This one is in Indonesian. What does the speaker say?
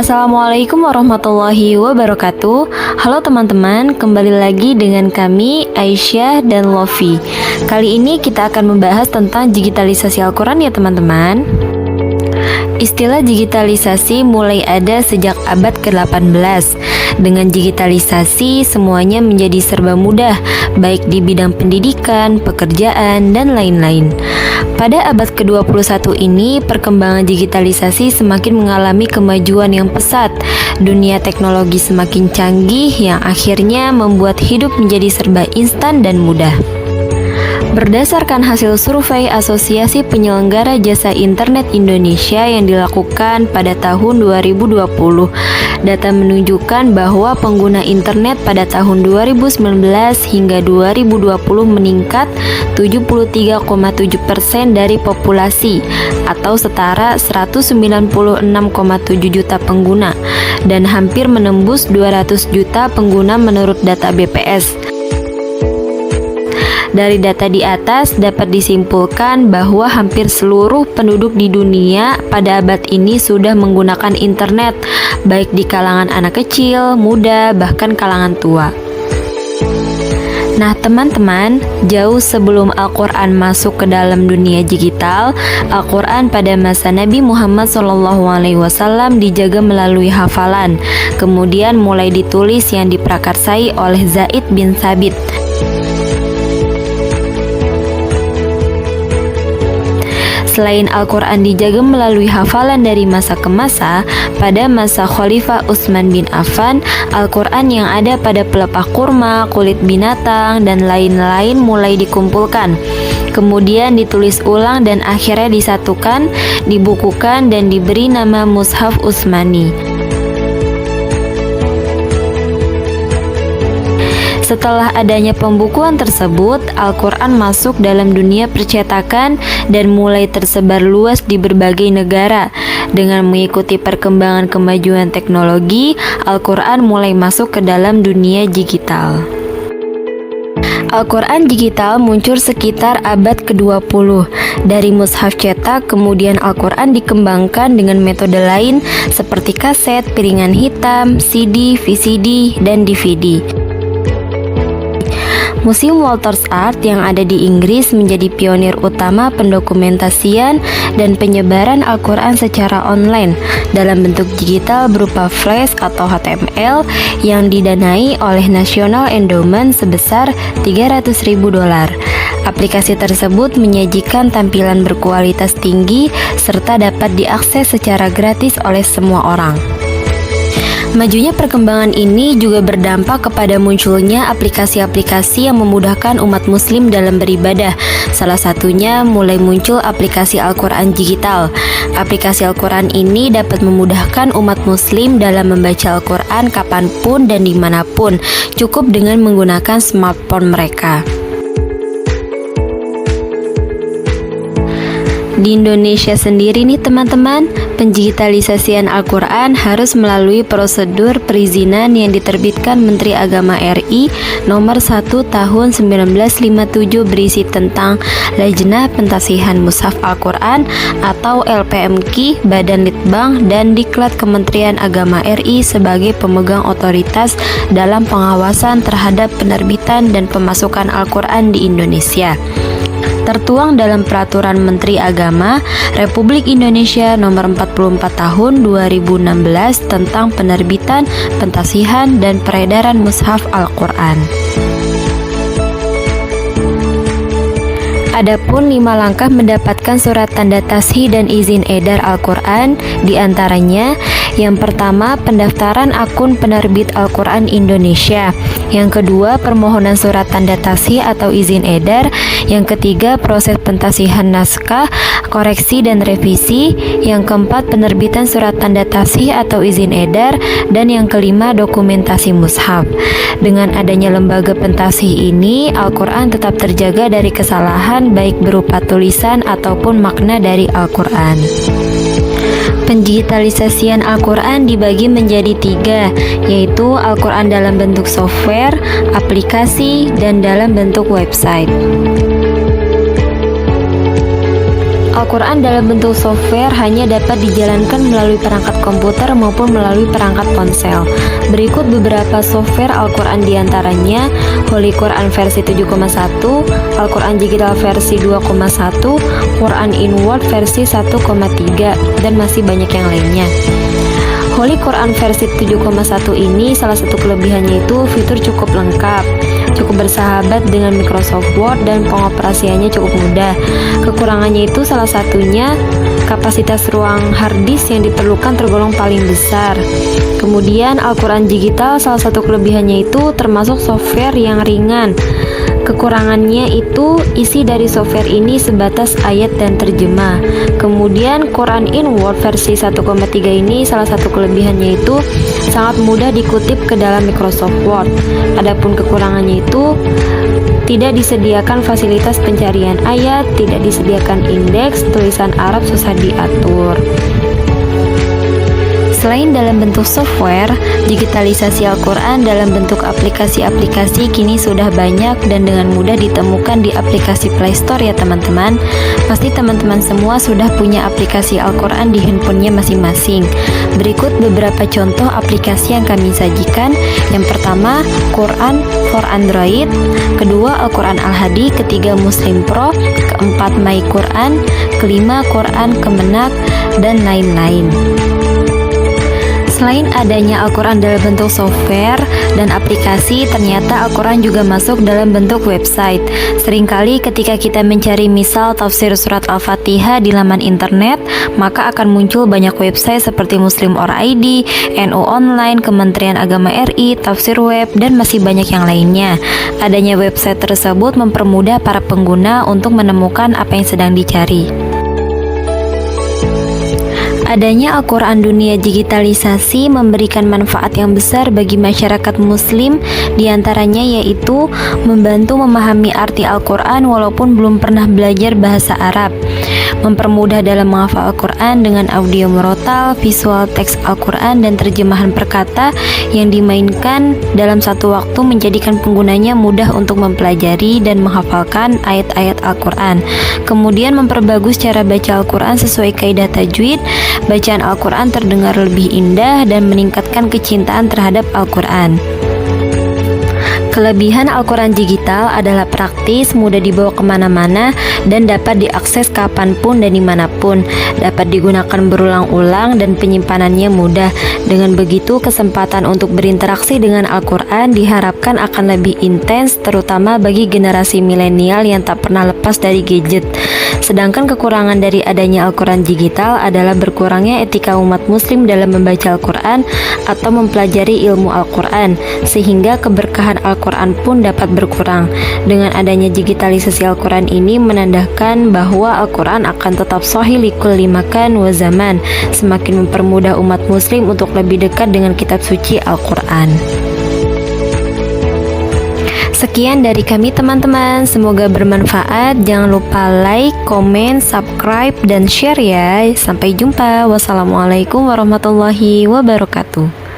Assalamualaikum warahmatullahi wabarakatuh. Halo teman-teman, kembali lagi dengan kami Aisyah dan Lofi. Kali ini kita akan membahas tentang digitalisasi Al-Quran ya teman-teman. Istilah digitalisasi mulai ada sejak abad ke-18. Dengan digitalisasi, semuanya menjadi serba mudah, baik di bidang pendidikan, pekerjaan, dan lain-lain. Pada abad ke-21 ini, perkembangan digitalisasi semakin mengalami kemajuan yang pesat. Dunia teknologi semakin canggih yang akhirnya membuat hidup menjadi serba instan dan mudah. Berdasarkan hasil survei Asosiasi Penyelenggara Jasa Internet Indonesia yang dilakukan pada tahun 2020, data menunjukkan bahwa pengguna internet pada tahun 2019 hingga 2020 meningkat 73,7% dari populasi atau setara 196,7 juta pengguna dan hampir menembus 200 juta pengguna menurut data BPS. Dari data di atas dapat disimpulkan bahwa hampir seluruh penduduk di dunia pada abad ini sudah menggunakan internet, baik di kalangan anak kecil, muda, bahkan kalangan tua. Nah teman-teman, jauh sebelum Al-Quran masuk ke dalam dunia digital, Al-Quran pada masa Nabi Muhammad SAW dijaga melalui hafalan, kemudian mulai ditulis yang diprakarsai oleh Zaid bin Thabit. Selain Al-Quran dijaga melalui hafalan dari masa ke masa, pada masa Khalifah Utsman bin Affan, Al-Quran yang ada pada pelepah kurma, kulit binatang, dan lain-lain mulai dikumpulkan. Kemudian ditulis ulang dan akhirnya disatukan, dibukukan, dan diberi nama Mushaf Utsmani. Setelah adanya pembukuan tersebut, Al-Quran masuk dalam dunia percetakan dan mulai tersebar luas di berbagai negara. Dengan mengikuti perkembangan kemajuan teknologi, Al-Quran mulai masuk ke dalam dunia digital. Al-Quran digital muncul sekitar abad ke-20. Dari mushaf cetak, kemudian Al-Quran dikembangkan dengan metode lain seperti kaset, piringan hitam, CD, VCD, dan DVD. Museum Walters Art yang ada di Inggris menjadi pionir utama pendokumentasian dan penyebaran Al-Quran secara online dalam bentuk digital berupa flash atau HTML yang didanai oleh National Endowment sebesar $300.000. Aplikasi tersebut menyajikan tampilan berkualitas tinggi serta dapat diakses secara gratis oleh semua orang. Majunya perkembangan ini juga berdampak kepada munculnya aplikasi-aplikasi yang memudahkan umat muslim dalam beribadah. Salah satunya mulai muncul aplikasi Al-Quran digital. Aplikasi Al-Quran ini dapat memudahkan umat muslim dalam membaca Al-Quran kapanpun dan dimanapun, cukup dengan menggunakan smartphone mereka. Di Indonesia sendiri nih teman-teman, pendigitalisasian Al-Quran harus melalui prosedur perizinan yang diterbitkan Menteri Agama RI nomor 1 tahun 1957 berisi tentang Lajnah Pentasihan Mushaf Al-Quran atau LPMQ, Badan Litbang, dan Diklat Kementerian Agama RI sebagai pemegang otoritas dalam pengawasan terhadap penerbitan dan pemasukan Al-Quran di Indonesia. Tertuang dalam Peraturan Menteri Agama Republik Indonesia Nomor 44 Tahun 2016 tentang penerbitan, pentasihan, dan peredaran mushaf Al-Quran. Adapun 5 langkah mendapatkan surat tanda tasih dan izin edar Al-Quran, diantaranya yang pertama, pendaftaran akun penerbit Al-Quran Indonesia. Yang kedua, permohonan surat tanda tasih atau izin edar. Yang ketiga, proses pentasihan naskah, koreksi dan revisi. Yang keempat, penerbitan surat tanda tasih atau izin edar. Dan yang kelima, dokumentasi mushaf. Dengan adanya lembaga pentasih ini, Al-Quran tetap terjaga dari kesalahan baik berupa tulisan ataupun makna dari Al-Quran. Pendigitalisasian Al-Quran dibagi menjadi 3, yaitu Al-Quran dalam bentuk software, aplikasi, dan dalam bentuk website. Al-Quran dalam bentuk software hanya dapat dijalankan melalui perangkat komputer maupun melalui perangkat ponsel. Berikut beberapa software Al-Quran diantaranya: Holy Quran versi 7,1, Al-Quran Digital versi 2,1, Quran in Word versi 1,3, dan masih banyak yang lainnya. Holy Quran versi 7,1 ini salah satu kelebihannya itu fitur cukup lengkap, cukup bersahabat dengan Microsoft Word, dan pengoperasiannya cukup mudah. Kekurangannya itu salah satunya kapasitas ruang harddisk yang diperlukan tergolong paling besar. Kemudian Al-Quran Digital salah satu kelebihannya itu termasuk software yang ringan. Kekurangannya itu isi dari software ini sebatas ayat dan terjemah. Kemudian Quran in Word versi 1,3 ini salah satu kelebihannya itu sangat mudah dikutip ke dalam Microsoft Word. Adapun kekurangannya itu tidak disediakan fasilitas pencarian ayat, tidak disediakan indeks, tulisan Arab susah diatur. Selain dalam bentuk software, digitalisasi Al-Quran dalam bentuk aplikasi-aplikasi kini sudah banyak dan dengan mudah ditemukan di aplikasi Play Store ya teman-teman. Pasti teman-teman semua sudah punya aplikasi Al-Quran di handphonenya masing-masing. Berikut beberapa contoh aplikasi yang kami sajikan. Yang pertama, Quran for Android, kedua Al-Quran Al-Hadi, ketiga Muslim Pro, keempat My Quran, kelima Quran Kemenak, dan lain-lain. Selain adanya Al-Quran dalam bentuk software dan aplikasi, ternyata Al-Quran juga masuk dalam bentuk website. Seringkali ketika kita mencari misal tafsir surat Al-Fatihah di laman internet, maka akan muncul banyak website seperti Muslim.or.id, NU Online, Kementerian Agama RI, Tafsir Web, dan masih banyak yang lainnya. Adanya website tersebut mempermudah para pengguna untuk menemukan apa yang sedang dicari. Adanya Al-Quran dunia digitalisasi memberikan manfaat yang besar bagi masyarakat muslim, diantaranya yaitu membantu memahami arti Al-Quran walaupun belum pernah belajar bahasa Arab, mempermudah dalam menghafal Al-Quran dengan audio murotal, visual teks Al-Quran, dan terjemahan perkata yang dimainkan dalam satu waktu menjadikan penggunanya mudah untuk mempelajari dan menghafalkan ayat-ayat Al-Quran. Kemudian memperbagus cara baca Al-Quran sesuai kaidah tajwid. Bacaan Al-Quran terdengar lebih indah dan meningkatkan kecintaan terhadap Al-Quran. Kelebihan Al-Quran digital adalah praktis, mudah dibawa kemana-mana, dan dapat diakses kapanpun dan dimanapun. Dapat digunakan berulang-ulang dan penyimpanannya mudah. Dengan begitu, kesempatan untuk berinteraksi dengan Al-Quran diharapkan akan lebih intens, terutama bagi generasi milenial yang tak pernah lepas dari gadget. Sedangkan kekurangan dari adanya Al-Quran digital adalah berkurangnya etika umat muslim dalam membaca Al-Quran atau mempelajari ilmu Al-Quran, sehingga keberkahan Al-Quran pun dapat berkurang. Dengan adanya digitalisasi Al-Quran ini menandakan bahwa Al-Quran akan tetap sahih likulli makan wa zaman, semakin mempermudah umat muslim untuk lebih dekat dengan kitab suci Al-Quran. Sekian dari kami teman-teman, semoga bermanfaat. Jangan lupa like, komen, subscribe, dan share ya. Sampai jumpa. Wassalamualaikum warahmatullahi wabarakatuh.